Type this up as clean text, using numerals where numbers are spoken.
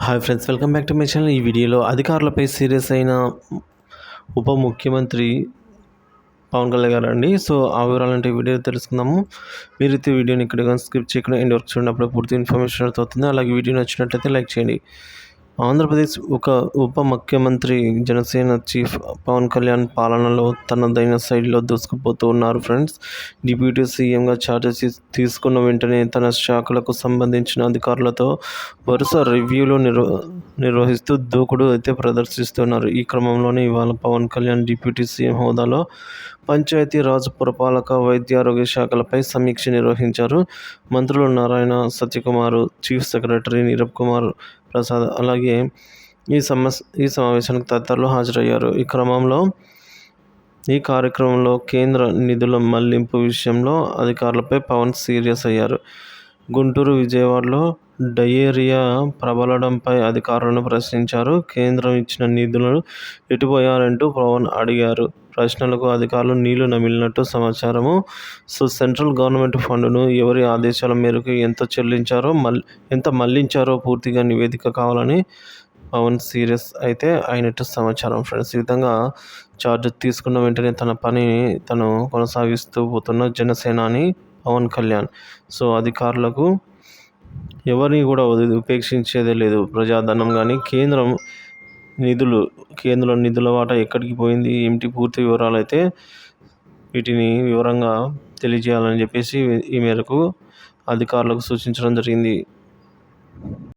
Hi friends, welcome back to my channel. ఈ వీడియోలో అధికారులపై సీరియస్ అయిన ఉప ముఖ్యమంత్రి పవన్ కళ్యాణ్ గారు అండి. సో ఆ వివరాలంటే వీడియో తెలుసుకుందాము. మీరైతే వీడియోని ఇక్కడ స్కిప్ చేయకుండా ఎండ్ వరకు చూడండి, అప్పుడు పూర్తి ఇన్ఫర్మేషన్ అవుతుంది. అలాగే వీడియో నచ్చినట్లయితే లైక్ చేయండి. ఆంధ్రప్రదేశ్ ఉప ముఖ్యమంత్రి జనసేన చీఫ్ పవన్ కళ్యాణ్ పాలనలో తనదైన శైలిలో దూసుకుపోతూ ఉన్నారు ఫ్రెండ్స్. డిప్యూటీ సీఎంగా ఛార్జ్ తీసుకున్న వెంటనే తన శాఖలకు సంబంధించిన అధికారులతో వరుస రివ్యూలు నిర్వహిస్తూ దూకుడు అయితే ప్రదర్శిస్తున్నారు. ఈ క్రమంలోనే ఇవాళ పవన్ కళ్యాణ్ డిప్యూటీ సీఎం హోదాలో పంచాయతీ రాజ్, పురపాలక, వైద్యారోగ్య శాఖలపై సమీక్ష నిర్వహించారు. మంత్రులు నారాయణ, సత్యకుమార్, చీఫ్ సెక్రటరీ నీరబ్ కుమార్ ప్రసాద్ అలాగే ఈ సమావేశానికి తదితరులు హాజరయ్యారు. ఈ కార్యక్రమంలో కేంద్ర నిధుల మళ్లింపు విషయంలో అధికారులపై పవన్ సీరియస్ అయ్యారు. గుంటూరు, విజయవాడలో డయేరియా ప్రబలడంపై అధికారులను ప్రశ్నించారు. కేంద్రం ఇచ్చిన నిధులు ఎటుపోయారంటూ పవన్ అడిగారు. ప్రశ్నలకు అధికారులు నీళ్లు నమిలినట్టు సమాచారము. సో సెంట్రల్ గవర్నమెంట్ ఫండ్ను ఎవరి ఆదేశాల మేరకు ఎంత మళ్లించారో పూర్తిగా నివేదిక కావాలని పవన్ సీరియస్ అయితే అయినట్టు సమాచారం ఫ్రెండ్స్. ఈ విధంగా ఛార్జ్ తీసుకున్న వెంటనే తన పనిని తను కొనసాగిస్తూ పోతున్న జనసేనాని పవన్ కళ్యాణ్. సో అధికారులకు ఎవరిని కూడా ఉపేక్షించేదే లేదు. ప్రజాధనం కానీ కేంద్రం నిధుల వాటా ఎక్కడికి పోయింది ఏమిటి పూర్తి వివరాలు అయితే వీటిని వివరంగా తెలియజేయాలని చెప్పేసి ఈ మేరకు అధికారులకు సూచించడం జరిగింది.